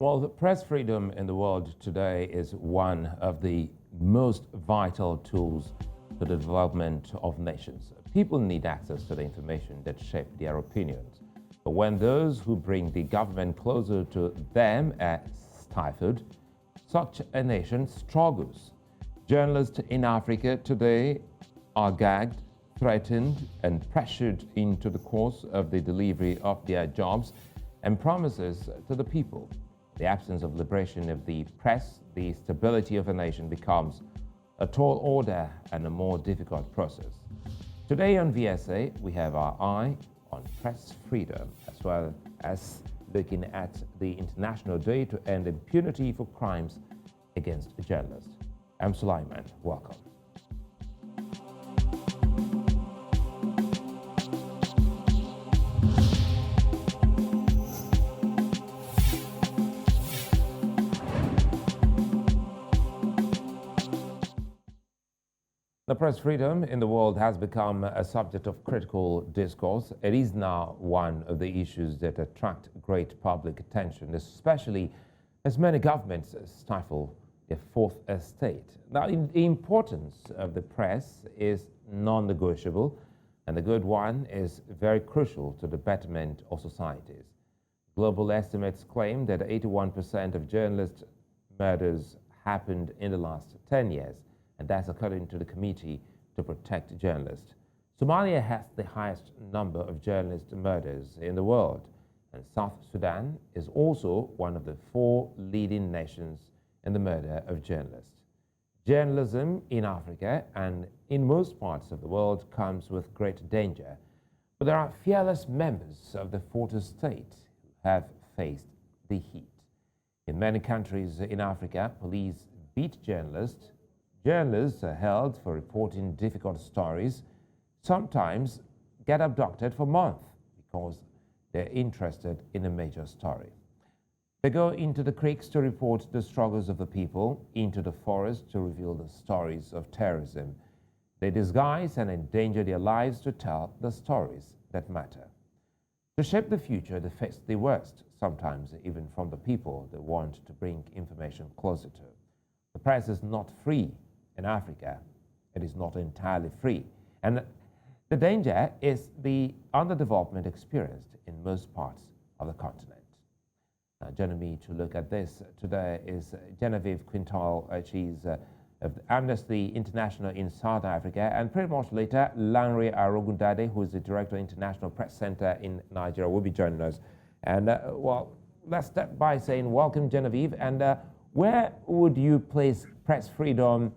Well, the press freedom in the world today is one of the most vital tools to the development of nations. People need access to the information that shape their opinions. But when those who bring the government closer to them are stifled, such a nation struggles. Journalists in Africa today are gagged, threatened, and pressured into the course of the delivery of their jobs and promises to the people. The absence of liberation of the press, the stability of a nation becomes a tall order and a more difficult process. Today on VSA, we have our eye on press freedom, as well as looking at the International Day to End Impunity for Crimes Against Journalists. I'm Sulaiman. Welcome. The press freedom in the world has become a subject of critical discourse. It is now one of the issues that attract great public attention, especially as many governments stifle their fourth estate. Now, the importance of the press is non-negotiable, and the good one is very crucial to the betterment of societies. Global estimates claim that 81% of journalist murders happened in the last 10 years. And that's according to the Committee to Protect Journalists. Somalia has the highest number of journalist murders in the world, and South Sudan is also one of the 4 leading nations in the murder of journalists. Journalism in Africa and in most parts of the world comes with great danger, but there are fearless members of the fourth estate who have faced the heat. In many countries in Africa, police beat journalists. Journalists are held for reporting difficult stories, sometimes get abducted for months because they're interested in a major story. They go into the creeks to report the struggles of the people, into the forest to reveal the stories of terrorism. They disguise and endanger their lives to tell the stories that matter. To shape the future, they face the worst, sometimes even from the people they want to bring information closer to. The press is not free. In Africa, it is not entirely free. And the danger is the underdevelopment experienced in most parts of the continent. Now, joining me to look at this today is Genevieve Quintal. She's of Amnesty International in South Africa, and pretty much later, Lanre Arogundade, who is the Director of International Press Center in Nigeria, will be joining us. And well, let's start by saying welcome, Genevieve. And where would you place press freedom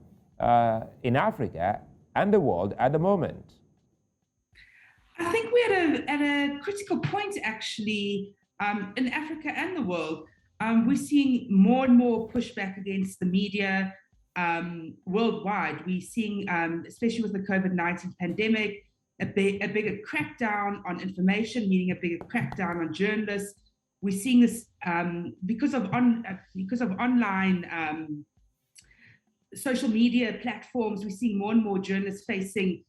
in Africa and the world at the moment? I think we're at a critical point, actually, in Africa and the world. We're seeing more and more pushback against the media worldwide. We're seeing, especially with the COVID-19 pandemic, a bigger crackdown on information, meaning a bigger crackdown on journalists. We're seeing this because of online social media platforms. We're seeing more and more journalists facing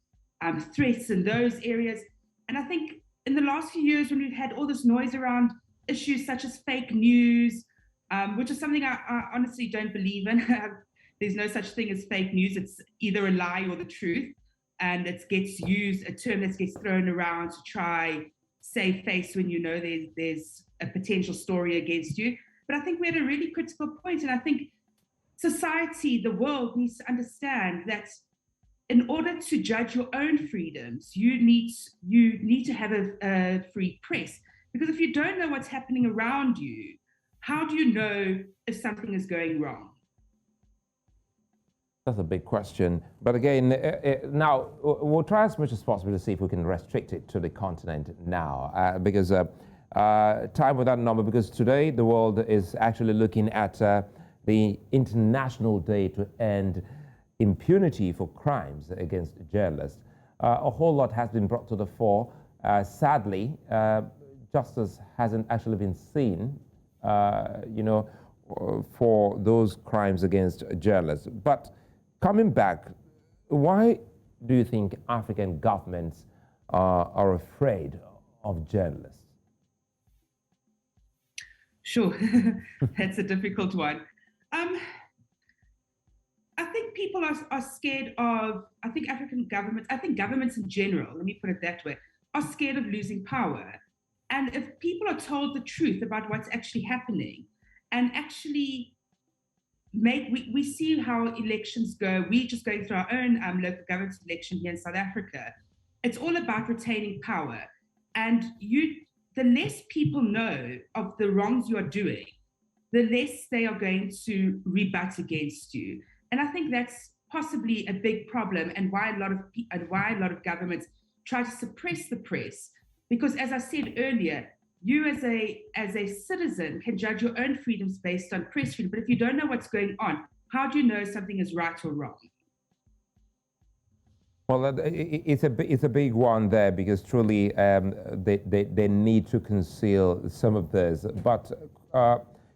threats in those areas. And I think in the last few years, when we've had all this noise around issues such as fake news, which is something I honestly don't believe in. There's no such thing as fake news. It's either a lie or the truth. And it gets used, a term that gets thrown around to try save face when you know there's a potential story against you. But I think we're at a really critical point. And I think society, the world needs to understand that in order to judge your own freedoms, you need to have a free press. Because if you don't know what's happening around you, how do you know if something is going wrong? That's a big question. But again, now we'll try as much as possible to see if we can restrict it to the continent now, because time without number, because today the world is actually looking at the International Day to End Impunity for Crimes Against Journalists. A whole lot has been brought to the fore. Sadly, justice hasn't actually been seen, for those crimes against journalists. But coming back, why do you think African governments are afraid of journalists? Sure, that's a difficult one. I think people are scared of, I think African governments, I think governments in general, let me put it that way, are scared of losing power. And if people are told the truth about what's actually happening and actually we see how elections go, we're just going through our own local government election here in South Africa. It's all about retaining power. And the less people know of the wrongs you are doing, the less they are going to rebut against you. And I think that's possibly a big problem, and why a lot of governments try to suppress the press. Because as I said earlier, you as a citizen can judge your own freedoms based on press freedom. But if you don't know what's going on, how do you know something is right or wrong? Well, it's a big one there, because truly they need to conceal some of this. But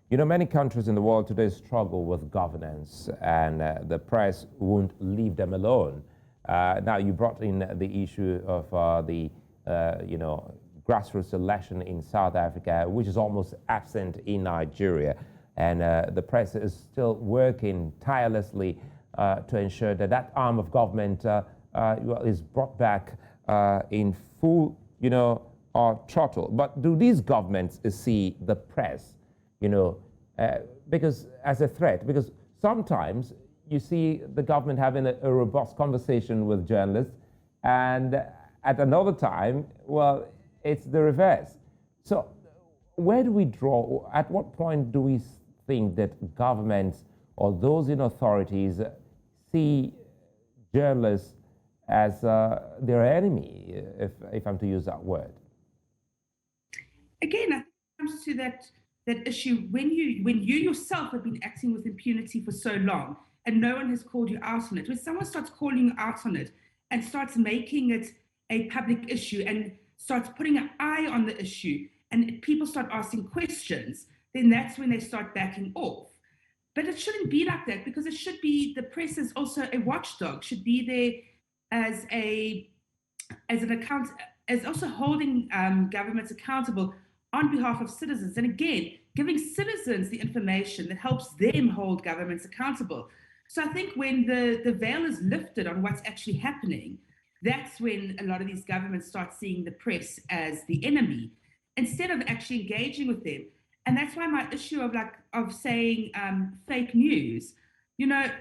many countries in the world today struggle with governance, and the press won't leave them alone. Now, you brought in the issue of the grassroots election in South Africa, which is almost absent in Nigeria, and the press is still working tirelessly to ensure that that arm of government is brought back in full, throttle. But do these governments see the press, because as a threat? Because sometimes you see the government having a robust conversation with journalists, and at another time, well, it's the reverse. So where do we draw? At what point do we think that governments or those in authorities see journalists as their enemy, if I'm to use that word? Again, I think it comes to that issue when you yourself have been acting with impunity for so long and no one has called you out on it. When someone starts calling you out on it and starts making it a public issue and starts putting an eye on the issue, and people start asking questions, then that's when they start backing off. But it shouldn't be like that, because it should be, the press is also a watchdog, should be there as an account, as also holding governments accountable on behalf of citizens. And again, giving citizens the information that helps them hold governments accountable. So I think when the veil is lifted on what's actually happening, that's when a lot of these governments start seeing the press as the enemy instead of actually engaging with them. And that's why my issue of saying fake news, if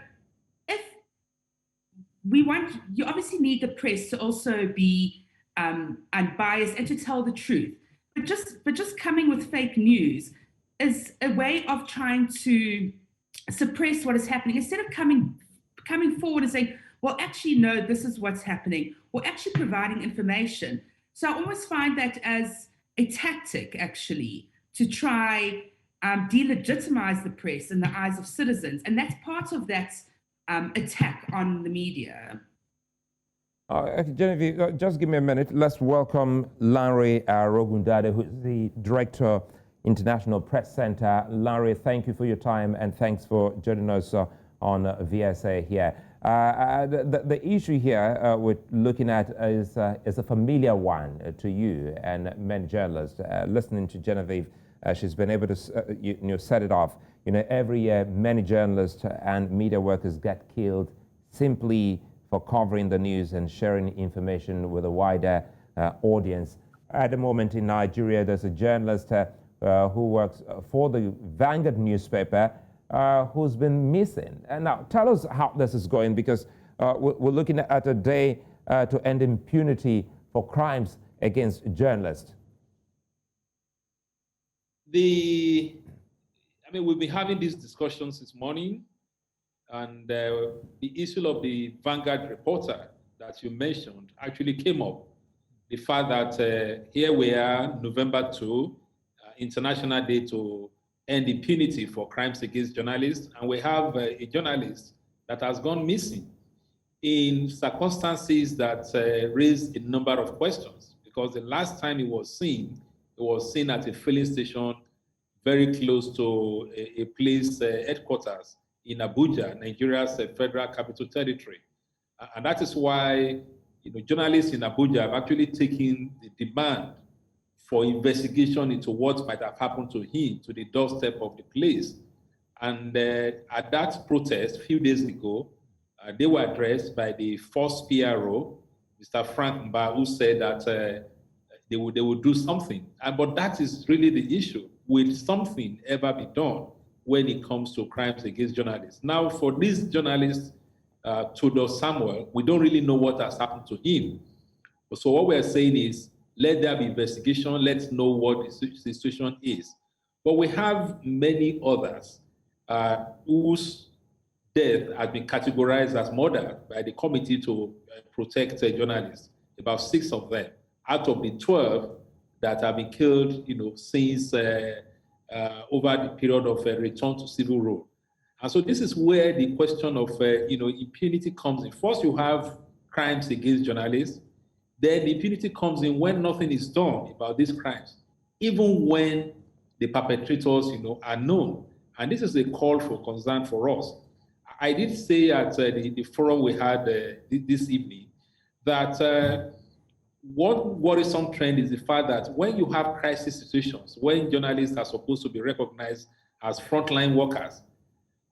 you obviously need the press to also be unbiased and to tell the truth. But just coming with fake news is a way of trying to suppress what is happening, instead of coming forward and saying, well, actually, no, this is what's happening, or actually providing information. So I almost find that as a tactic, actually, to try delegitimize the press in the eyes of citizens. And that's part of that attack on the media. Genevieve, just give me a minute. Let's welcome Lanre Arogundade, who is the Director, International Press Center. Lanre, thank you for your time, and thanks for joining us on VSA here. The issue here we're looking at is a familiar one to you and many journalists. Listening to Genevieve, she's been able to set it off. Every year many journalists and media workers get killed simply for covering the news and sharing information with a wider audience. At the moment in Nigeria, there's a journalist who works for the Vanguard newspaper who's been missing. And now, tell us how this is going, because we're looking at a day to end impunity for crimes against journalists. We've been having these discussions this morning, and the issue of the Vanguard reporter that you mentioned actually came up. The fact that here we are, November 2, International Day to End Impunity for Crimes Against Journalists, and we have a journalist that has gone missing in circumstances that raised a number of questions, because the last time he was seen at a filling station very close to a place headquarters in Abuja, Nigeria's Federal Capital Territory. And that is why journalists in Abuja have actually taken the demand for investigation into what might have happened to him to the doorstep of the police. And at that protest a few days ago, they were addressed by the first PRO, Mr. Frank Mba, who said that they would do something. But that is really the issue. Will something ever be done when it comes to crimes against journalists? Now, for this journalist, Tudor Samuel, we don't really know what has happened to him. So what we're saying is, let there be investigation, let's know what the situation is. But we have many others whose death has been categorized as murder by the Committee to Protect Journalists, about 6 of them, out of the 12 that have been killed, since over the period of return to civil rule. And so this is where the question of, impunity comes in. First, you have crimes against journalists. Then the impunity comes in when nothing is done about these crimes, even when the perpetrators, are known. And this is a call for concern for us. I did say at the forum we had this evening that one worrisome trend is the fact that when you have crisis situations, when journalists are supposed to be recognized as frontline workers,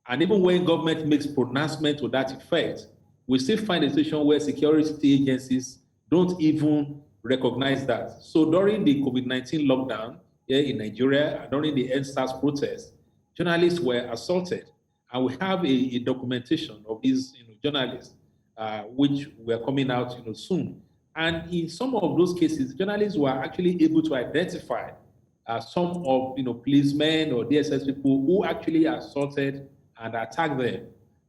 and even when government makes pronouncement to that effect, we still find a situation where security agencies don't even recognize that. So during the COVID-19 lockdown here in Nigeria, and during the EndSARS protests, journalists were assaulted. And we have a documentation of these journalists, which were coming out soon. And in some of those cases, journalists were actually able to identify some of policemen or DSS people who actually assaulted and attacked them.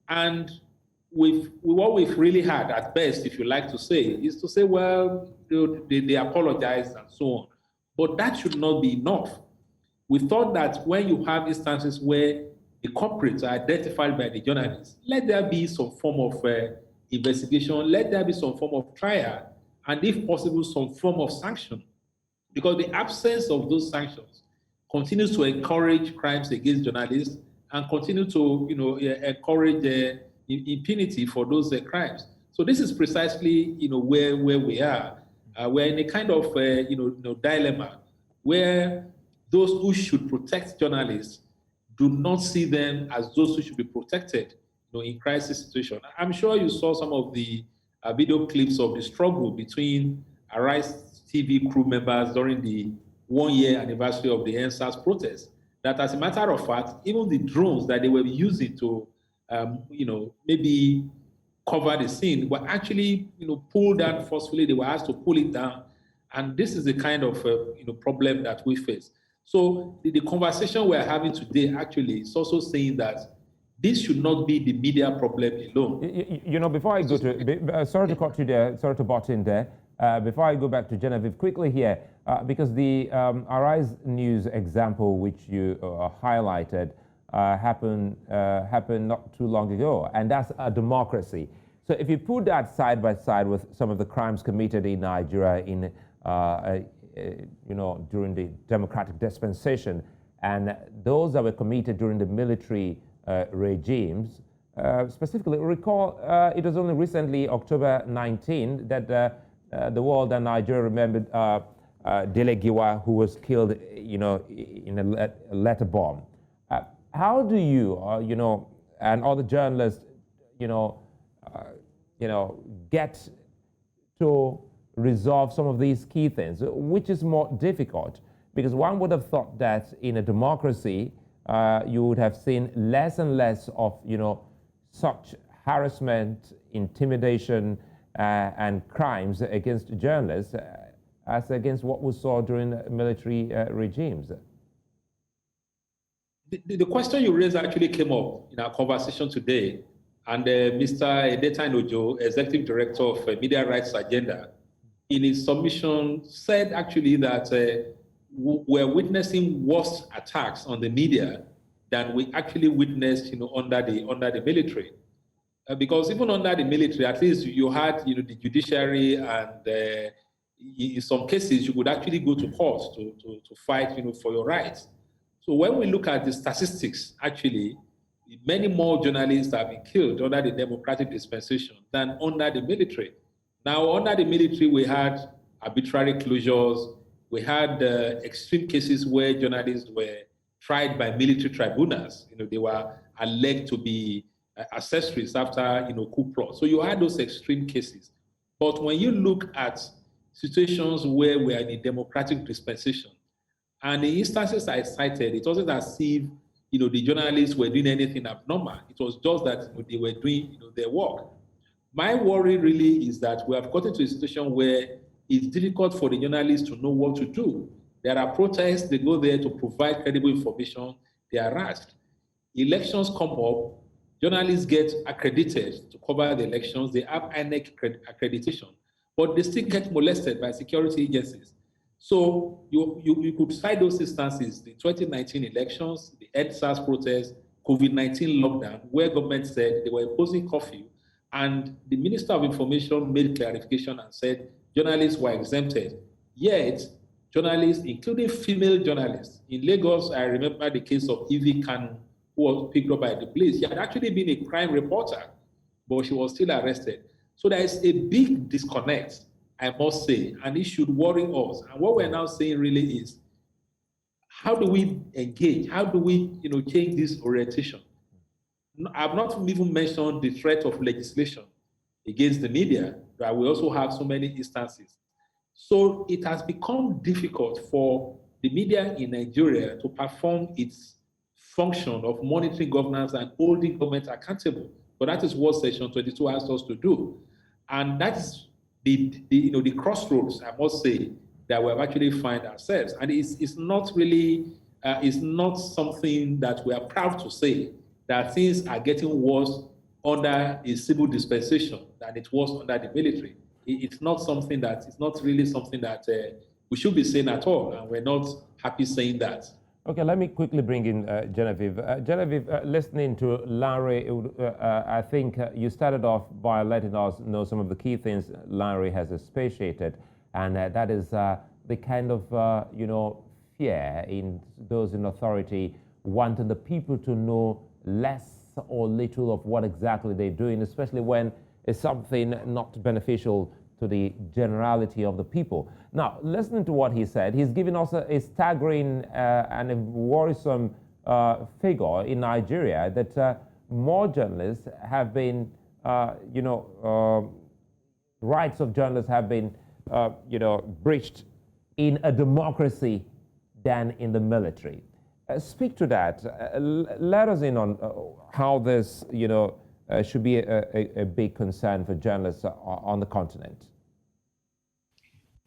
And what we've really had at best, if you like to say, is to say, well, they apologized and so on. But that should not be enough. We thought that when you have instances where the culprits are identified by the journalists, let there be some form of investigation, let there be some form of trial, and if possible, some form of sanction. Because the absence of those sanctions continues to encourage crimes against journalists and continue to encourage impunity for those crimes. So this is precisely where we are. We're in a kind of dilemma where those who should protect journalists do not see them as those who should be protected in crisis situations. I'm sure you saw some of the video clips of the struggle between Arise TV crew members during the 1-year anniversary of the EndSARS protest. That, as a matter of fact, even the drones that they were using to maybe cover the scene were actually pulled down forcefully. They were asked to pull it down. And this is the kind of problem that we face. So the conversation we're having today actually is also saying that this should not be the media problem alone. Before I go to, sorry to cut you there, sorry to butt in there. Before I go back to Genevieve quickly here, because the Arise News example, which you highlighted, happened not too long ago, and that's a democracy. So if you put that side by side with some of the crimes committed in Nigeria in during the democratic dispensation, and those that were committed during the military regimes, specifically recall it was only recently, October 19, that the world and Nigeria remembered Dele Giwa, who was killed, in a letter bomb. How do you, and other journalists, get to resolve some of these key things, which is more difficult? Because one would have thought that in a democracy, you would have seen less and less of, such harassment, intimidation, and crimes against journalists as against what we saw during military regimes. The question you raised actually came up in our conversation today, and Mr. Edeta Ojo, Executive Director of Media Rights Agenda, in his submission said actually that we're witnessing worse attacks on the media than we actually witnessed, under the military. Because even under the military, at least you had, the judiciary, and in some cases you could actually go to court to fight, for your rights. So when we look at the statistics, actually, many more journalists have been killed under the democratic dispensation than under the military. Now, under the military, we had arbitrary closures, We had extreme cases where journalists were tried by military tribunals. They were alleged to be accessories after, coup plot. So you had those extreme cases. But when you look at situations where we are in a democratic dispensation, and the instances I cited, it wasn't as if, the journalists were doing anything abnormal. It was just that they were doing, their work. My worry really is that we have gotten to a situation where it's difficult for the journalists to know what to do. There are protests, they go there to provide credible information, they are asked. Elections come up, journalists get accredited to cover the elections, they have INEC accreditation, but they still get molested by security agencies. So you could cite those instances, the 2019 elections, the EndSARS protests, COVID-19 lockdown, where government said they were imposing curfew, and the Minister of Information made clarification and said journalists were exempted. Yet, journalists, including female journalists, in Lagos, I remember the case of Evie Kanu, who was picked up by the police. She had actually been a crime reporter, but she was still arrested. So there is a big disconnect, I must say, and it should worry us. And what we're now saying really is, how do we engage? How do we, change this orientation? I've not even mentioned the threat of legislation against the media, that we also have so many instances. So it has become difficult for the media in Nigeria to perform its function of monitoring governance and holding government accountable. But that is what Section 22 asks us to do. And that is the crossroads, I must say, that we have actually find ourselves. And it's not really, it's not something that we are proud to say, that things are getting worse under a civil dispensation than it was under the military. It's not really something that we should be saying at all, and we're not happy saying that. Okay, let me quickly bring in Genevieve. Genevieve, listening to Lanre, I think you started off by letting us know some of the key things Lanre has expatiated, and that is the kind of, fear in those in authority wanting the people to know less or little of what exactly they're doing, especially when it's something not beneficial to the generality of the people. Now, listening to what he said, he's given us a staggering and a worrisome figure in Nigeria that more journalists have been, rights of journalists have been, breached in a democracy than in the military. Speak to that. Let us in on how this, should be a big concern for journalists on the continent.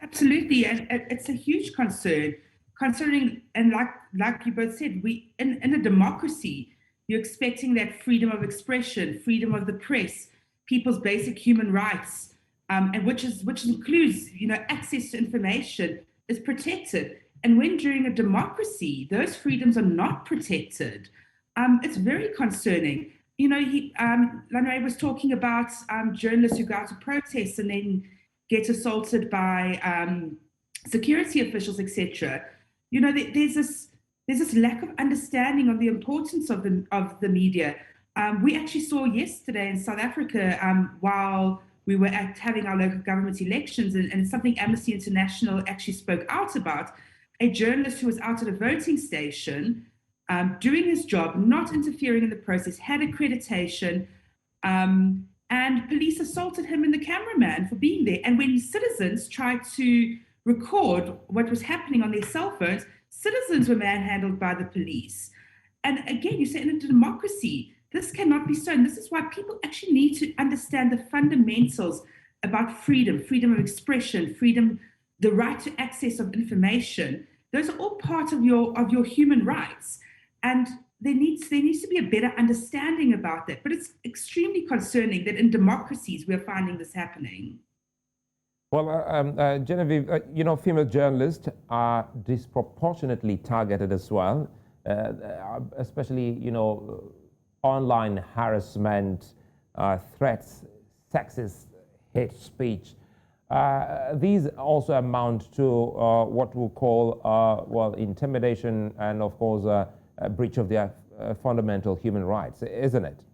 Absolutely, and it's a huge concern. Concerning, and like you both said, we in a democracy, you're expecting that freedom of expression, freedom of the press, people's basic human rights, and which includes access to information, is protected. And when during a democracy those freedoms are not protected, it's very concerning. Lanre was talking about journalists who go out to protest and then get assaulted by security officials, etc. There's this lack of understanding of the importance of the media. We actually saw yesterday in South Africa, while we were having our local government elections, and it's something Amnesty International actually spoke out about, a journalist who was out at a voting station doing his job, not interfering in the process, had accreditation, and police assaulted him and the cameraman for being there. And when citizens tried to record what was happening on their cell phones, citizens were manhandled by the police. And again, you say in a democracy, this cannot be so. And this is why people actually need to understand the fundamentals about freedom of expression, freedom, the right to access of information. Those are all part of your human rights. And there needs to be a better understanding about that. But it's extremely concerning that in democracies we're finding this happening. Well, Genevieve, female journalists are disproportionately targeted as well, especially, online harassment, threats, sexist hate speech. These also amount to what we'll call, intimidation and, of course, a breach of their fundamental human rights, isn't it?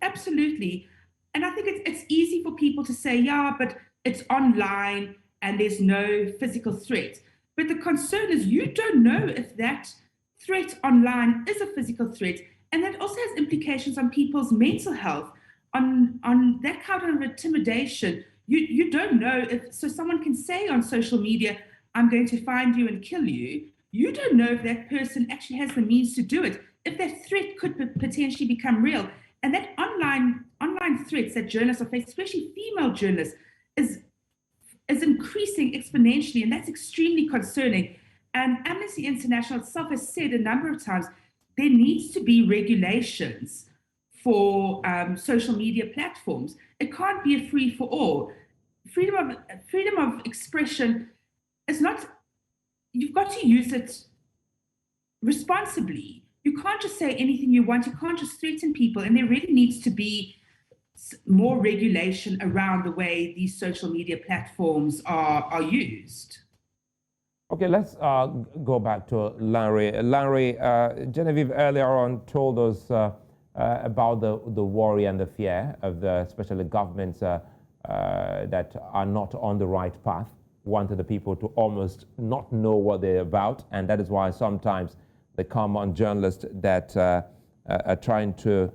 Absolutely. And I think it's easy for people to say, yeah, but it's online and there's no physical threat. But the concern is you don't know if that threat online is a physical threat. And that also has implications on people's mental health, on that kind of intimidation. You don't know if, so someone can say on social media, I'm going to find you and kill you. You don't know if that person actually has the means to do it, if that threat could potentially become real. And that online threats that journalists are facing, especially female journalists, is increasing exponentially, and that's extremely concerning. And Amnesty International itself has said a number of times there needs to be regulations for social media platforms. It can't be a free for all. Freedom of expression is not. You've got to use it responsibly. You can't just say anything you want. You can't just threaten people, and there really needs to be more regulation around the way these social media platforms are used. Okay, let's go back to Lanre. Lanre, Genevieve earlier on told us about the worry and the fear of especially governments that are not on the right path, wanted the people to almost not know what they're about, and that is why sometimes they come on journalists that are trying to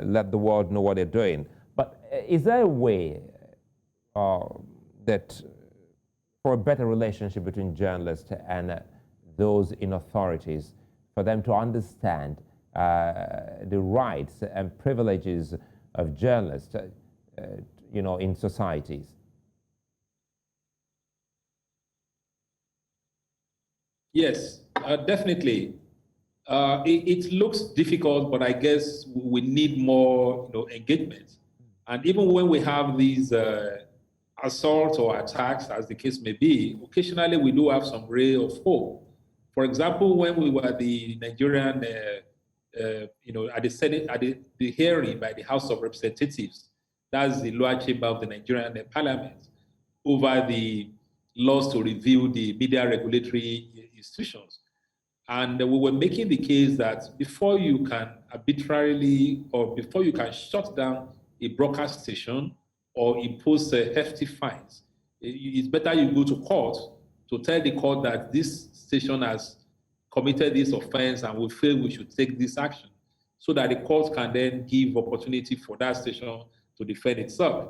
let the world know what they're doing. But is there a way that for a better relationship between journalists and those in authorities, for them to understand the rights and privileges of journalists, in societies? Yes, definitely. It looks difficult, but I guess we need more, engagement. And even when we have these assaults or attacks, as the case may be, occasionally we do have some ray of hope. For example, when we were at the Nigerian, at the Senate, at the hearing by the House of Representatives, that's the lower chamber of the Nigerian Parliament, over the laws to review the media regulatory institutions. And we were making the case that before you can arbitrarily or before you can shut down a broadcast station or impose hefty fines, it's better you go to court to tell the court that this station has committed this offense and we feel we should take this action, so that the court can then give opportunity for that station to defend itself.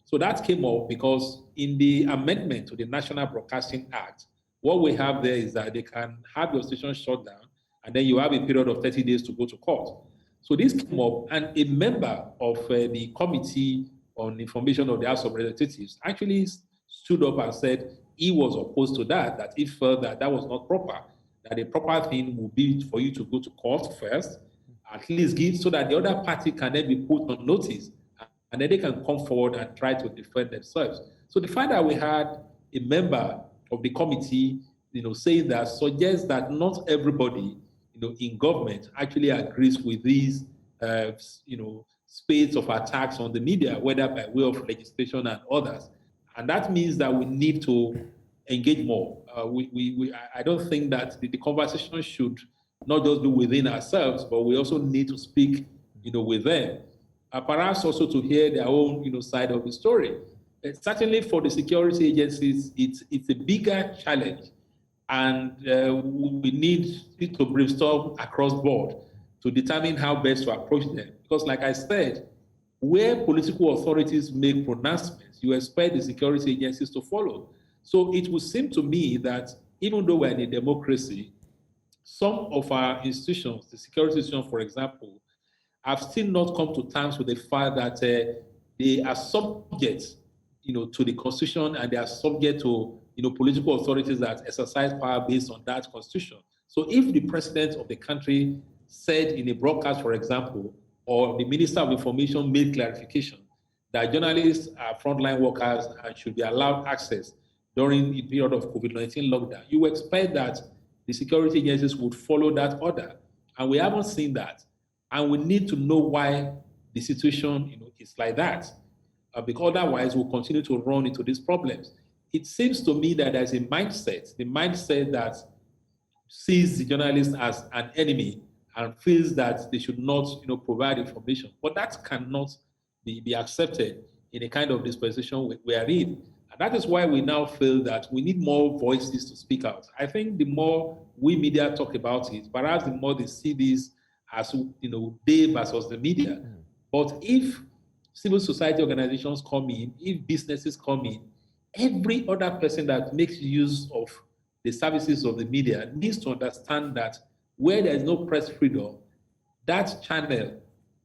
So that came up because in the amendment to the National Broadcasting Act, what we have there is that they can have your station shut down, and then you have a period of 30 days to go to court. So this came up, and a member of the Committee on Information of the House of Representatives actually stood up and said he was opposed to that, that he felt that that was not proper, that the proper thing would be for you to go to court first, at least give, so that the other party can then be put on notice, and then they can come forward and try to defend themselves. So the fact that we had a member of the committee, saying that suggests that not everybody, in government actually agrees with these, spades of attacks on the media, whether by way of legislation and others. And that means that we need to engage more. I don't think that the conversation should not just be within ourselves, but we also need to speak, with them. Perhaps also to hear their own, side of the story. Certainly for the security agencies, it's a bigger challenge, and we need to brainstorm across board to determine how best to approach them. Because like I said, where political authorities make pronouncements, you expect the security agencies to follow. So it would seem to me that even though we're in a democracy, some of our institutions, the security institutions, for example, have still not come to terms with the fact that they are subject, to the Constitution, and they are subject to, political authorities that exercise power based on that Constitution. So if the president of the country said in a broadcast, for example, or the Minister of Information made clarification that journalists are frontline workers and should be allowed access during the period of COVID-19 lockdown, you expect that the security agencies would follow that order. And we haven't seen that. And we need to know why the situation, is like that. Because otherwise we'll continue to run into these problems. It seems to me that there's a mindset, the mindset that sees the journalist as an enemy and feels that they should not, provide information. But that cannot be accepted in a kind of dispensation we are in. And that is why we now feel that we need more voices to speak out. I think the more we media talk about it, perhaps the more they see this as, they versus the media. But if civil society organizations come in, if businesses come in, every other person that makes use of the services of the media needs to understand that where there is no press freedom, that channel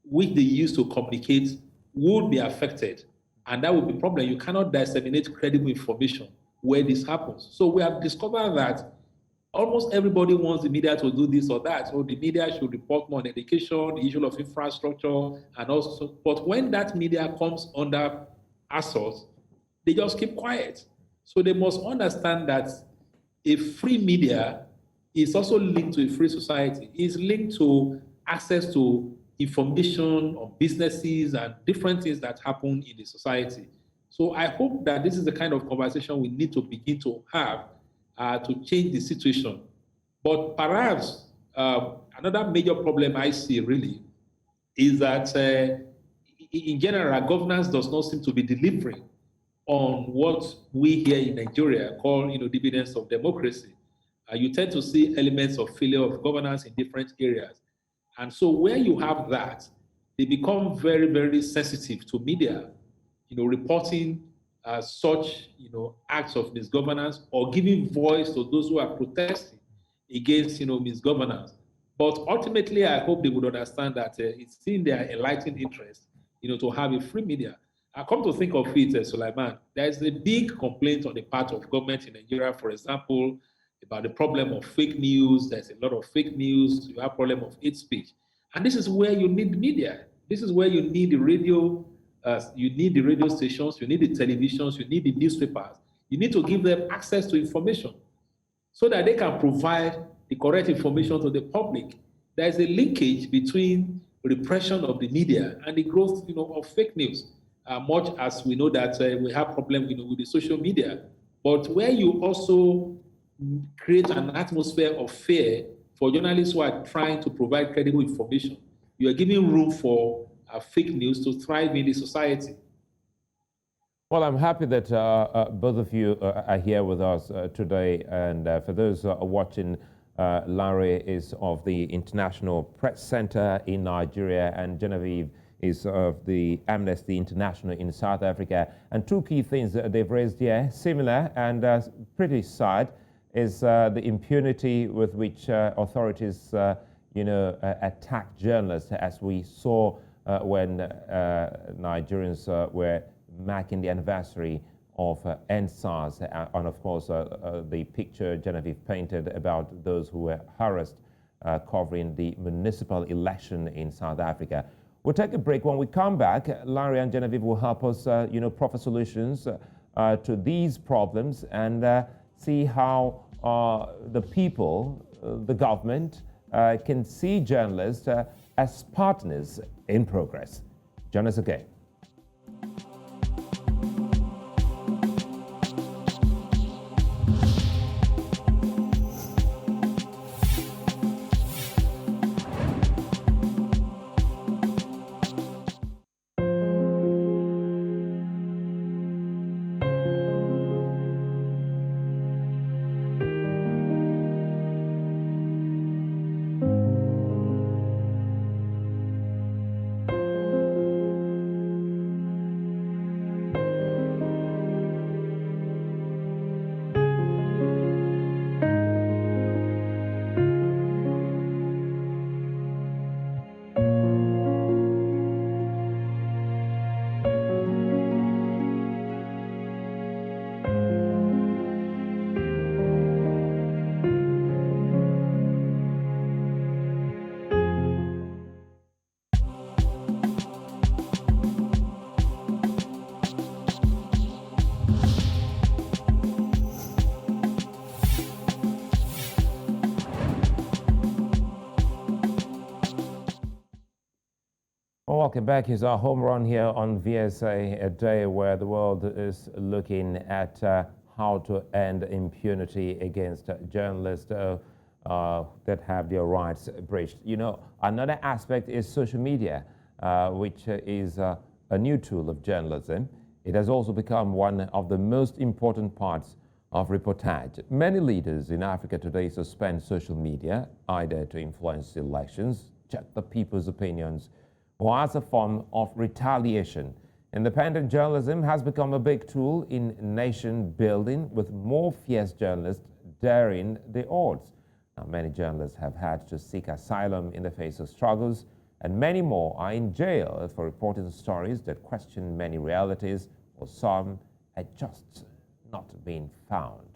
which they use to communicate would be affected. And that would be a problem. You cannot disseminate credible information where this happens. So we have discovered that almost everybody wants the media to do this or that. So the media should report more on education, the issue of infrastructure, and also, but when that media comes under assault, they just keep quiet. So they must understand that a free media is also linked to a free society, is linked to access to information on businesses and different things that happen in the society. So I hope that this is the kind of conversation we need to begin to have to change the situation. But perhaps another major problem I see really is that in general, governance does not seem to be delivering on what we here in Nigeria call, dividends of democracy. You tend to see elements of failure of governance in different areas. And so where you have that, they become very, very sensitive to media, reporting such, acts of misgovernance or giving voice to those who are protesting against, misgovernance. But ultimately, I hope they would understand that it's in their enlightened interest, to have a free media. I come to think of it, Sulaiman, there's a big complaint on the part of government in Nigeria, for example, about the problem of fake news. There's a lot of fake news. You have problem of hate speech. And this is where you need media. This is where you need the radio, you need the radio stations, you need the televisions, you need the newspapers. You need to give them access to information so that they can provide the correct information to the public. There is a linkage between repression of the media and the growth, of fake news. Much as we know that we have problems, with the social media, but where you also create an atmosphere of fear for journalists who are trying to provide credible information, you are giving room for fake news to thrive in the society. Well, I'm happy that both of you are here with us today. And for those watching, Lanre is of the International Press Center in Nigeria, and Genevieve is of the Amnesty International in South Africa. And two key things that they've raised here, similar and pretty sad, is the impunity with which authorities, attack journalists, as we saw when Nigerians were marking the anniversary of EndSARS, and of course the picture Genevieve painted about those who were harassed covering the municipal election in South Africa. We'll take a break. When we come back, Lanre and Genevieve will help us, proffer solutions to these problems and see how the people, the government, can see journalists as partners in progress. Join us again. Welcome back. It's our home run here on VSA, a day where the world is looking at how to end impunity against journalists that have their rights breached. Another aspect is social media, which is a new tool of journalism. it has also become one of the most important parts of reportage. Many leaders in Africa today suspend social media, either to influence elections, check the people's opinions, or as a form of retaliation. Independent journalism has become a big tool in nation building, with more fierce journalists daring the odds. Now, many journalists have had to seek asylum in the face of struggles, and many more are in jail for reporting stories that question many realities, or some had just not been found.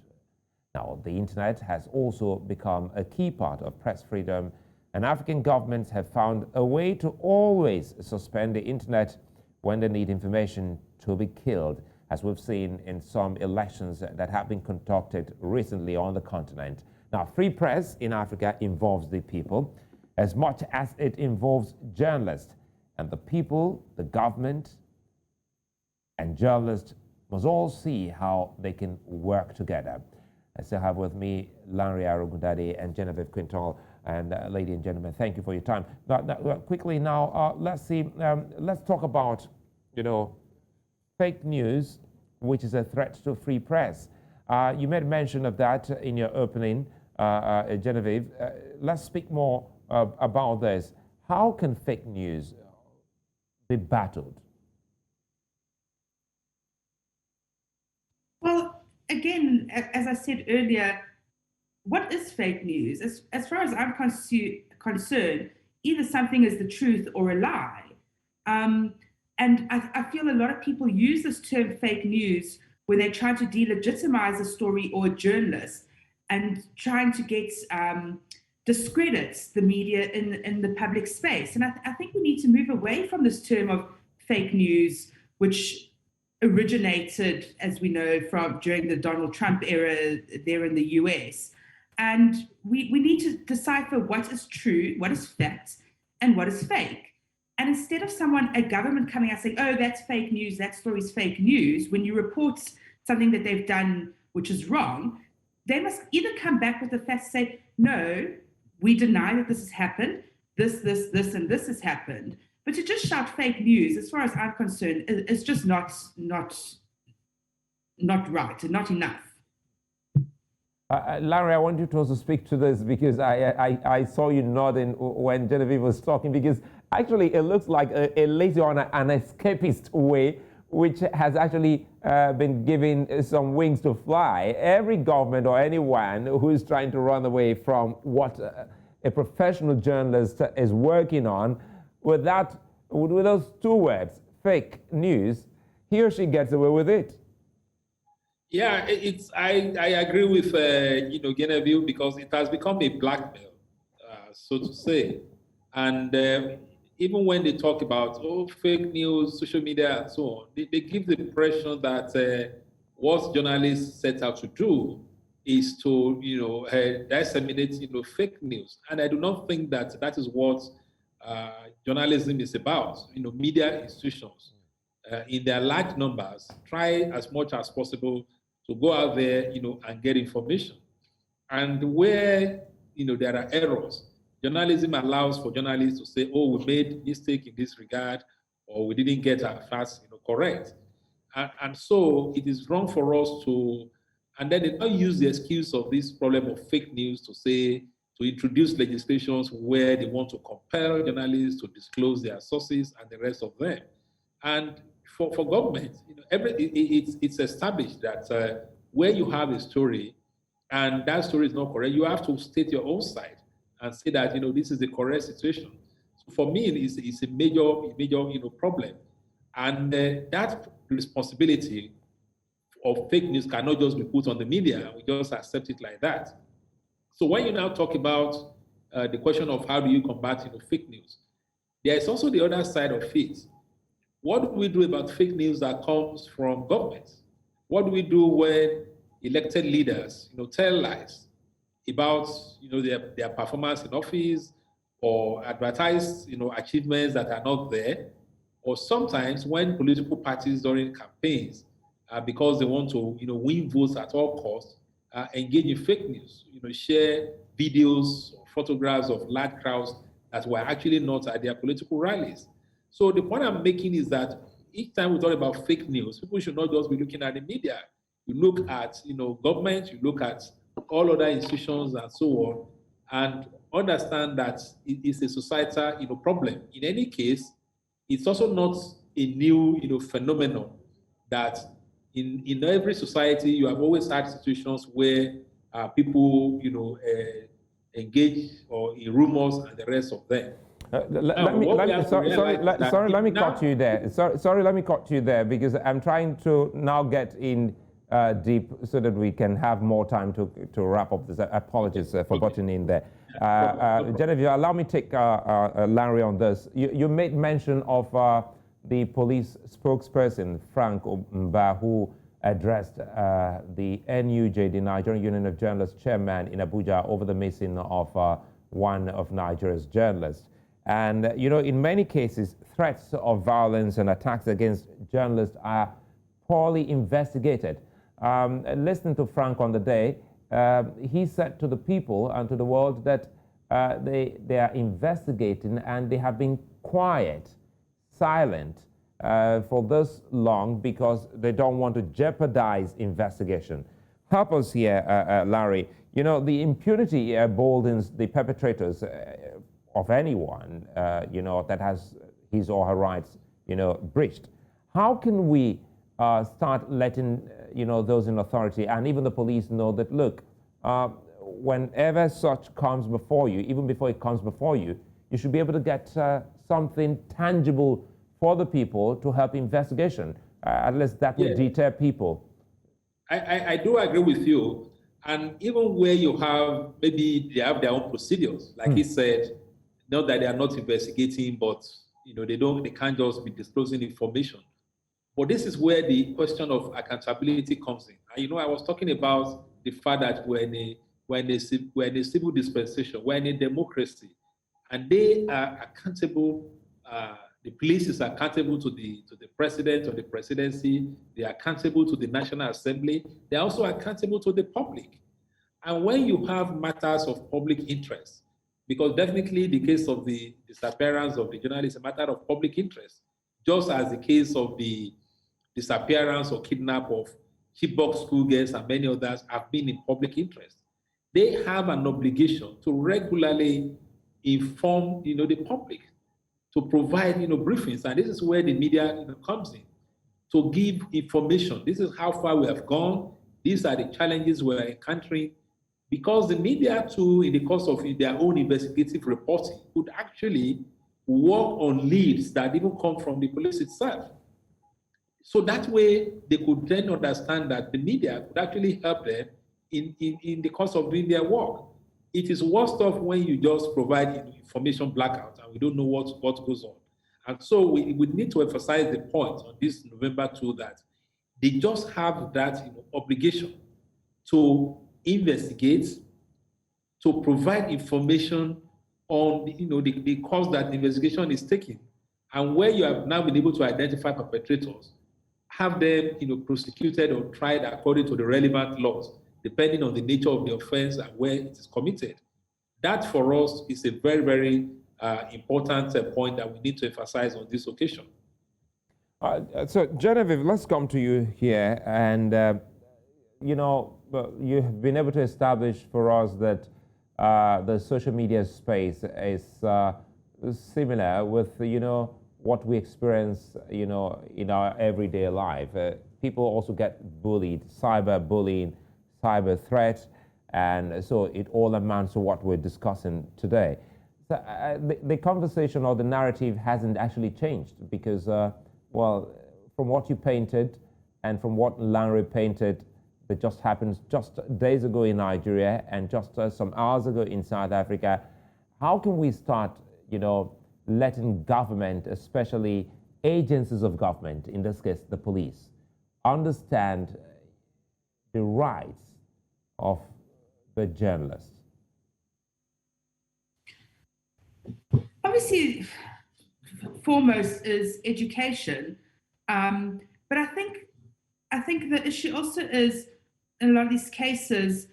Now, the internet has also become a key part of press freedom, and African governments have found a way to always suspend the internet when they need information to be killed, as we've seen in some elections that have been conducted recently on the continent. Now, free press in Africa involves the people as much as it involves journalists, and the people, the government, and journalists must all see how they can work together. I still have with me Lanre Arogundade and Genevieve Quintal. And ladies and gentlemen, thank you for your time. Quickly now, let's talk about, fake news, which is a threat to free press. You made mention of that in your opening, Genevieve. Let's speak more about this. How can fake news be battled? Well, again, as I said earlier, what is fake news? As far as I'm concerned, either something is the truth or a lie. And I feel a lot of people use this term fake news when they're trying to delegitimize a story or a journalist and trying to get discredits the media in the public space. And I think we need to move away from this term of fake news, which originated, as we know, from during the Donald Trump era there in the US. And we need to decipher what is true, what is fact, and what is fake. And instead of a government coming out saying, oh, that's fake news, that story's fake news, when you report something that they've done which is wrong, they must either come back with the facts and say, no, we deny that this has happened, this, and this has happened. But to just shout fake news, as far as I'm concerned, is just not right and not enough. Lanre, I want you to also speak to this, because I saw you nodding when Genevieve was talking, because actually it looks like a lazy or an escapist way, which has actually been given some wings to fly. Every government or anyone who is trying to run away from what a professional journalist is working on, with those two words, fake news, he or she gets away with it. Yeah, I agree with Genevieve, because it has become a blackmail, so to say. And even when they talk about fake news, social media, and so on, they give the impression that what journalists set out to do is to disseminate fake news. And I do not think that that is what journalism is about. Media institutions in their large numbers try as much as possible to go out there, and get information. And where, there are errors, journalism allows for journalists to say, oh, we made mistake in this regard, or we didn't get our facts, correct. And so it is wrong for us to, and then they don't use the excuse of this problem of fake news to introduce legislations where they want to compel journalists to disclose their sources and the rest of them. And for government, it's established that where you have a story and that story is not correct, you have to state your own side and say that this is the correct situation. So for me, it's a major problem, and that responsibility of fake news cannot just be put on the media. We just accept it like that. So when you now talk about the question of how do you combat fake news, there is also the other side of it. What do we do about fake news that comes from governments? What do we do when elected leaders, tell lies about, their performance in office, or advertise, achievements that are not there? Or sometimes when political parties during campaigns, because they want to, win votes at all costs, engage in fake news, share videos or photographs of large crowds that were actually not at their political rallies. So the point I'm making is that each time we talk about fake news, people should not just be looking at the media. You look at, government, you look at all other institutions and so on, and understand that it is a societal, problem. In any case, it's also not a new, phenomenon that in every society you have always had situations where people, engage or in rumors and the rest of them. Let me cut you there. Sorry, let me cut you there because I'm trying to now get in deep so that we can have more time to wrap up this. Apologies for butting in there. Genevieve, allow me to take Lanre on this. You made mention of the police spokesperson, Frank Mba, who addressed the NUJ, the Nigerian Union of Journalists chairman in Abuja over the missing of one of Nigeria's journalists. And, in many cases, threats of violence and attacks against journalists are poorly investigated. Listening to Frank on the day, he said to the people and to the world that they are investigating and they have been quiet, silent for this long because they don't want to jeopardize investigation. Help us here, Lanre. The impunity emboldens the perpetrators of anyone, that has his or her rights, breached. How can we start letting, those in authority and even the police know that, look, whenever such comes before you, even before it comes before you, you should be able to get something tangible for the people to help investigation. At least that would deter people. I do agree with you. And even where you have, maybe they have their own procedures, like he said, not that they are not investigating, but they can't just be disclosing information. But this is where the question of accountability comes in. And I was talking about the fact that we're in a civil dispensation, we're in a democracy, and they are accountable. The police is accountable to the president or the presidency. They are accountable to the National Assembly. They are also accountable to the public. And when you have matters of public interest, because definitely the case of the disappearance of the journalist is a matter of public interest, just as the case of the disappearance or kidnap of Chibok schoolgirls and many others have been in public interest. They have an obligation to regularly inform, the public, to provide, briefings, and this is where the media comes in, to give information. This is how far we have gone. These are the challenges we're encountering. Because the media too, in the course of their own investigative reporting, could actually work on leads that even come from the police itself. So that way, they could then understand that the media could actually help them in the course of doing their work. It is worse off when you just provide information blackout and we don't know what goes on. And so we need to emphasize the point on this November 2 that they just have that obligation to investigate, to provide information on the course that the investigation is taking. And where you have now been able to identify perpetrators, have them prosecuted or tried according to the relevant laws, depending on the nature of the offense and where it is committed. That for us is a very, very important point that we need to emphasize on this occasion. So Genevieve, let's come to you here. And, you have been able to establish for us that the social media space is similar with, what we experience, in our everyday life. People also get bullied, cyberbullying, cyber threat, and so it all amounts to what we're discussing today. So the conversation or the narrative hasn't actually changed because, from what you painted and from what Lanre painted, that just happened just days ago in Nigeria and just some hours ago in South Africa, how can we start, letting government, especially agencies of government, in this case the police, understand the rights of the journalists? Obviously, foremost is education, but I think the issue also is, in a lot of these cases,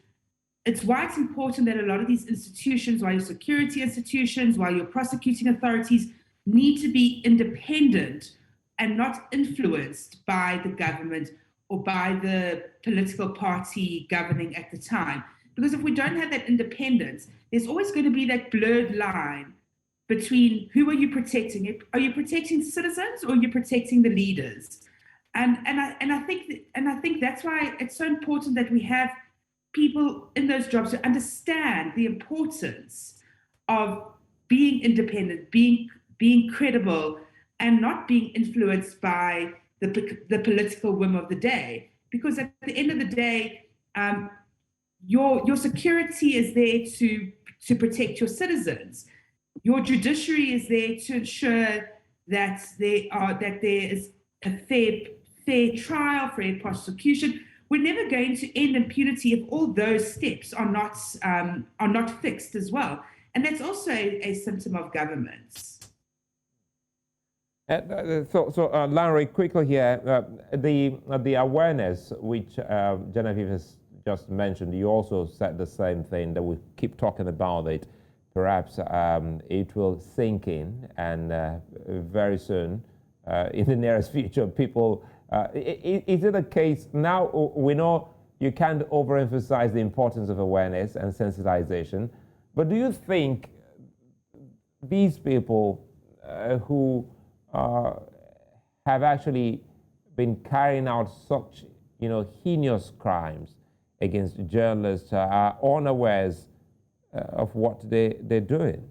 it's why it's important that a lot of these institutions, while your security institutions, while your prosecuting authorities, need to be independent and not influenced by the government or by the political party governing at the time. Because if we don't have that independence, there's always going to be that blurred line between who are you protecting? Are you protecting citizens or are you protecting the leaders? And I think that's why it's so important that we have people in those jobs who understand the importance of being independent, being credible, and not being influenced by the political whim of the day. Because at the end of the day, your security is there to protect your citizens. Your judiciary is there to ensure that there is a fair trial, fair prosecution. We're never going to end impunity if all those steps are not fixed as well, and that's also a symptom of governance. Lanre, quickly here, the awareness which Genevieve has just mentioned, you also said the same thing, that we keep talking about it. Perhaps it will sink in, and very soon, in the nearest future, people, is it a case, now we know you can't overemphasize the importance of awareness and sensitization, but do you think these people who have actually been carrying out such, heinous crimes against journalists are unawares of what they're doing?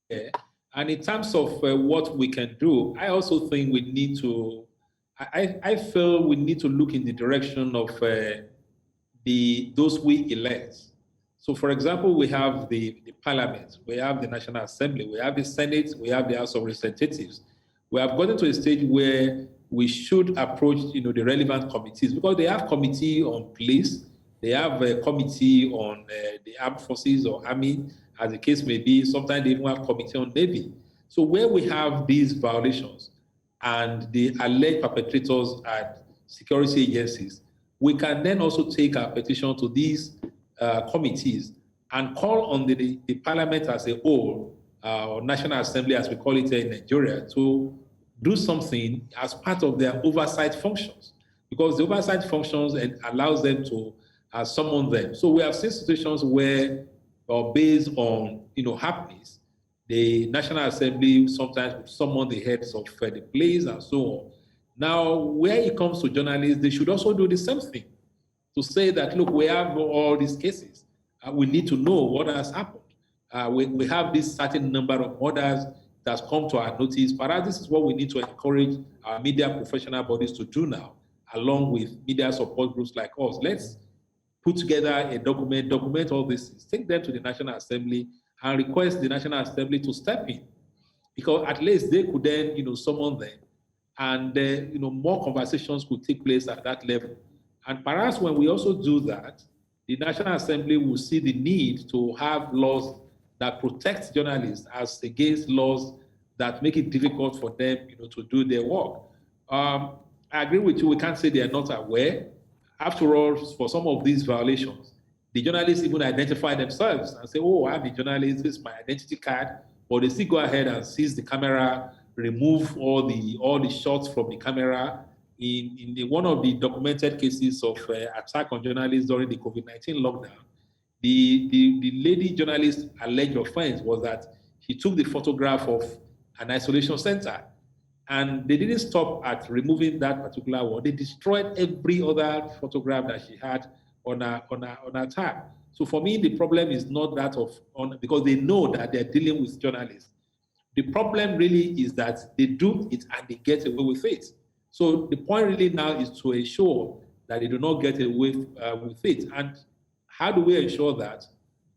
Yeah. And in terms of what we can do, I also think we need to, I feel we need to look in the direction of those we elect. So for example, we have the parliament, we have the National Assembly, we have the Senate, we have the House of Representatives. We have gotten to a stage where we should approach, the relevant committees, because they have committee on police, they have a committee on the armed forces or army, as the case may be. Sometimes they even have committee on navy. So where we have these violations and the alleged perpetrators at security agencies, we can then also take our petition to these committees and call on the parliament as a whole, or National Assembly as we call it here in Nigeria, to do something as part of their oversight functions, because the oversight functions allows them to summon them. So we have seen situations where, based on happenings, the National Assembly sometimes would summon the heads of the police and so on. Now, where it comes to journalists, they should also do the same thing, to say that, look, we have all these cases. We need to know what has happened. We have this certain number of orders that's come to our notice. Perhaps this is what we need to encourage our media professional bodies to do now, along with media support groups like us. Let's put together a document all this, take them to the National Assembly and request the National Assembly to step in, because at least they could then, summon them, and more conversations could take place at that level. And perhaps when we also do that, the National Assembly will see the need to have laws that protect journalists as against laws that make it difficult for them, to do their work. I agree with you. We can't say they are not aware. After all, for some of these violations, the journalists even identify themselves and say, "Oh, I'm a journalist. This is my identity card." But they still go ahead and seize the camera, remove all the shots from the camera. In one of the documented cases of attack on journalists during the COVID-19 lockdown, the lady journalist alleged offense was that she took the photograph of an isolation center, and they didn't stop at removing that particular one. They destroyed every other photograph that she had on her tab. So for me, the problem is not that because they know that they're dealing with journalists. The problem really is that they do it and they get away with it. So the point really now is to ensure that they do not get away with it. And how do we ensure that?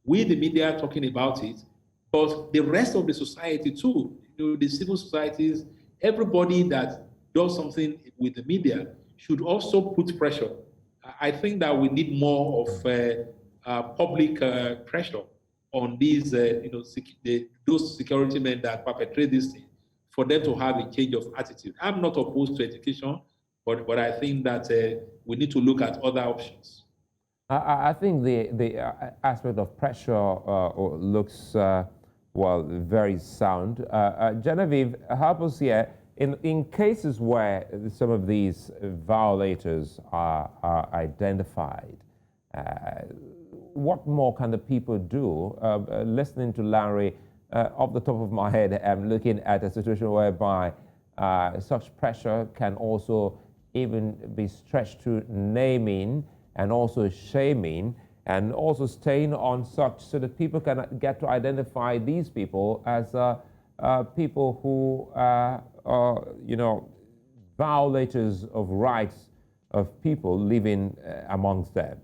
We, the media, are talking about it, but the rest of the society too, the civil societies, everybody that does something with the media should also put pressure. I think that we need more of public pressure on these, those security men that perpetrate this thing, for them to have a change of attitude. I'm not opposed to education, but I think that we need to look at other options. I think the aspect of pressure looks, very sound. Genevieve, help us here. in cases where some of these violators are identified, what more can the people do? Listening to Lanre, off the top of my head, I'm looking at a situation whereby such pressure can also even be stretched to naming and also shaming, and also staying on such so that people can get to identify these people as people who are, violators of rights of people living amongst them.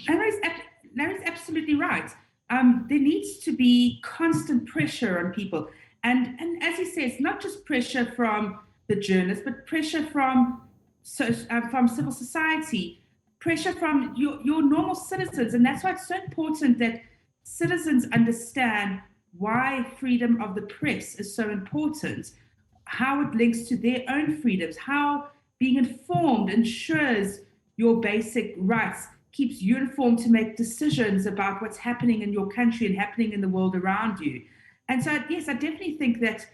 Larry's absolutely right. There needs to be constant pressure on people. And as he says, not just pressure from the journalists, but pressure from civil society, pressure from your normal citizens. And that's why it's so important that citizens understand why freedom of the press is so important, how it links to their own freedoms, how being informed ensures your basic rights, keeps you informed to make decisions about what's happening in your country and happening in the world around you. And so, yes, I definitely think that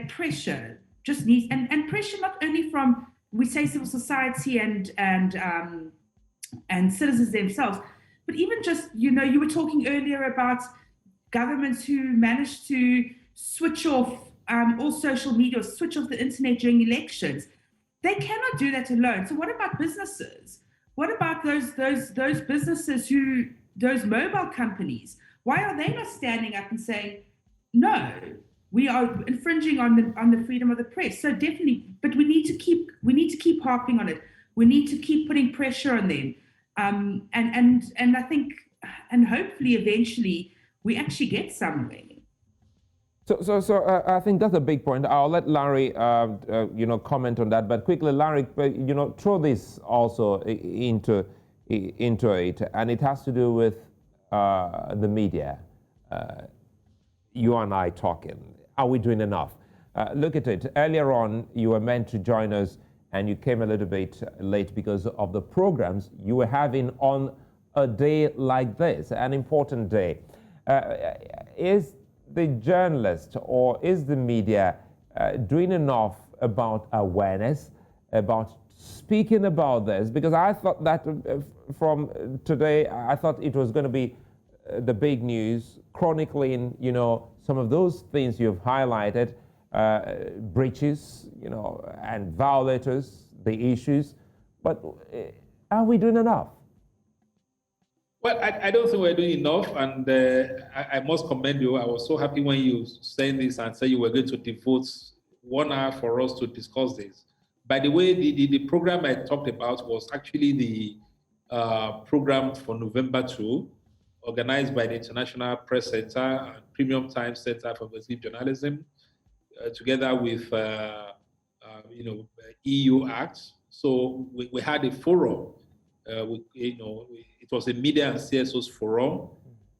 pressure just needs, and pressure not only from, we say, civil society and citizens themselves, but even just, you were talking earlier about governments who managed to switch off all social media, or switch off the internet during elections. They cannot do that alone. So what about businesses? What about those businesses those mobile companies? Why are they not standing up and saying, no, we are infringing on the freedom of the press? So definitely, but we need to keep harping on it. We need to keep putting pressure on them. And I think, and hopefully eventually we actually get somewhere. So I think that's a big point. I'll let Lanre, comment on that. But quickly, Lanre, throw this also into it, and it has to do with the media. You and I talking. Are we doing enough? Look at it. Earlier on, you were meant to join us, and you came a little bit late because of the programs you were having on a day like this, an important day. Is the journalist or is the media doing enough about awareness, about speaking about this? Because I thought that from today, I thought it was going to be the big news, chronicling, some of those things you've highlighted, breaches, and violators, the issues. But are we doing enough? Well, I don't think we're doing enough, and I must commend you. I was so happy when you said this and said you were going to devote 1 hour for us to discuss this. By the way, the program I talked about was actually the program for November 2, organized by the International Press Center and Premium Time Center for Investigative Journalism, together with EU Act. So we had a forum. It was a media and CSOs forum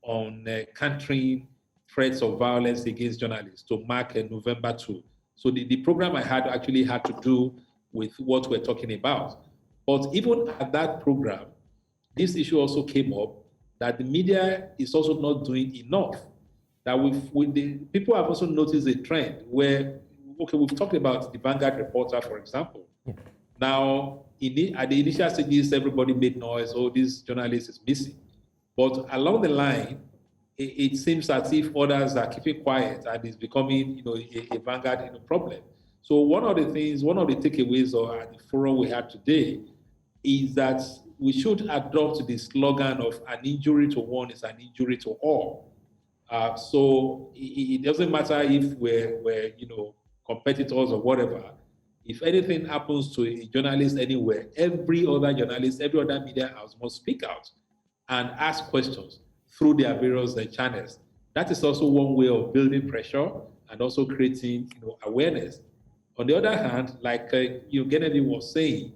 on countering threats of violence against journalists to mark November 2. So the program I had actually had to do with what we're talking about. But even at that program, this issue also came up that the media is also not doing enough. That people have also noticed a trend where, we've talked about the Vanguard reporter, for example. Yeah. Now, at the initial stages, everybody made noise, this journalist is missing. But along the line, it seems as if others are keeping quiet and it's becoming, a Vanguard problem. So one of the takeaways at the forum we had today is that we should adopt the slogan of an injury to one is an injury to all. So it doesn't matter if we're competitors or whatever. If anything happens to a journalist anywhere, every other journalist, every other media house must speak out and ask questions through their various channels. That is also one way of building pressure and also creating awareness. On the other hand, like Genevieve was saying,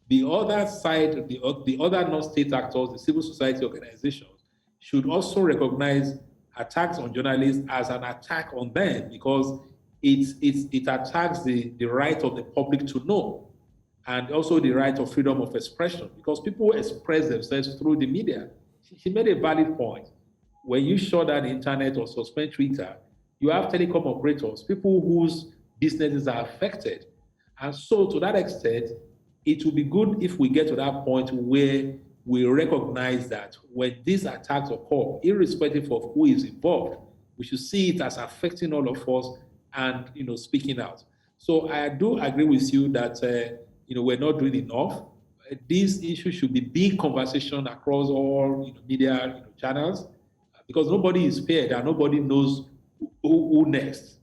the other side, the other non-state actors, the civil society organizations, should also recognize attacks on journalists as an attack on them, because it attacks the right of the public to know, and also the right of freedom of expression, because people express themselves through the media. She made a valid point. When you shut down the internet or suspend Twitter, You have telecom operators, people whose businesses are affected. And so to that extent, it will be good if we get to that point where we recognize that when these attacks occur, irrespective of who is involved, we should see it as affecting all of us and speaking out. So I do agree with you that we're not doing enough. This issue should be big conversation across all media channels, because nobody is spared and nobody knows who next,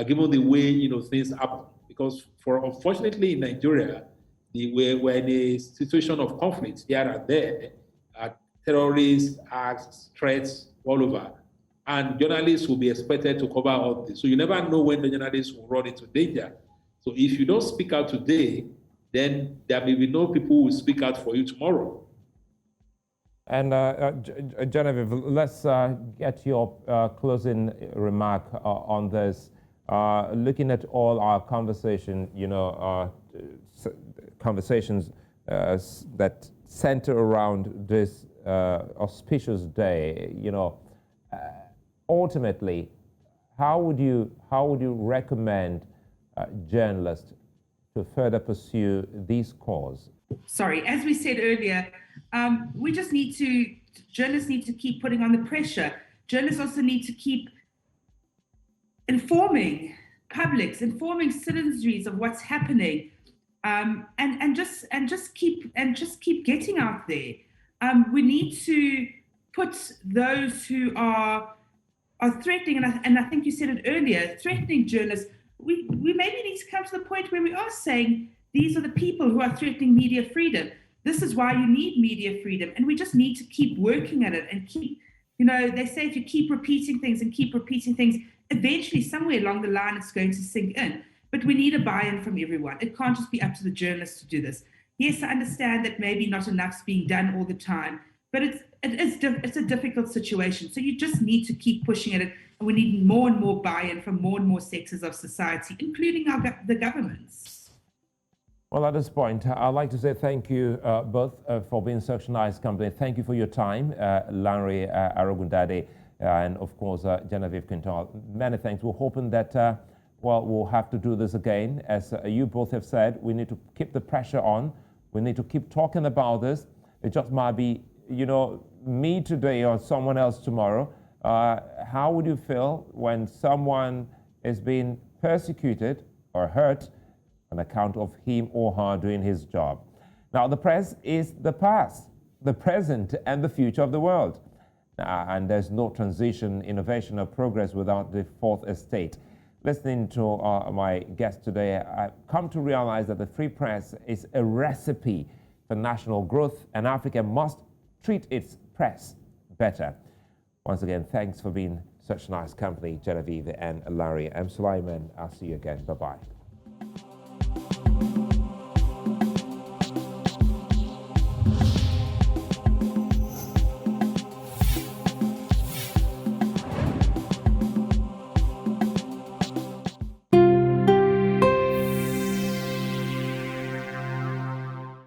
given the way things happen. Because unfortunately in Nigeria, we're in a situation of conflict here and there, terrorists, acts, threats all over. And journalists will be expected to cover all this. So you never know when the journalists will run into danger. So if you don't speak out today, then there may be no people who will speak out for you tomorrow. And Genevieve, let's get your closing remark on this. Looking at all our conversation, conversations that center around this auspicious day, ultimately, how would you recommend journalists to further pursue this cause? Sorry, as we said earlier, journalists need to keep putting on the pressure. Journalists also need to keep informing publics, informing citizens of what's happening, and just keep getting out there. We need to put those who are threatening, and I think you said it earlier, threatening journalists. We maybe need to come to the point where we are saying these are the people who are threatening media freedom. This is why you need media freedom, and we just need to keep working at it and keep. They say if you keep repeating things, eventually somewhere along the line it's going to sink in. But we need a buy-in from everyone. It can't just be up to the journalists to do this. Yes, I understand that maybe not enough's being done all the time, but it's a difficult situation. So you just need to keep pushing at it, and we need more and more buy-in from more and more sectors of society, including the governments. Well, at this point, I'd like to say thank you both for being such a nice company. Thank you for your time, Lanre Arogundade, and of course, Genevieve Quintal. Many thanks. We're hoping that, we'll have to do this again. As you both have said, we need to keep the pressure on. We need to keep talking about this. It just might be, me today or someone else tomorrow. How would you feel when someone is being persecuted or hurt on account of him or her doing his job? Now, the press is the past, the present, and the future of the world. And there's no transition, innovation, or progress without the fourth estate. Listening to my guest today, I've come to realize that the free press is a recipe for national growth, and Africa must treat its press better. Once again, thanks for being such nice company, Genevieve and Lanre. I'm Sulaiman. I'll see you again. Bye-bye.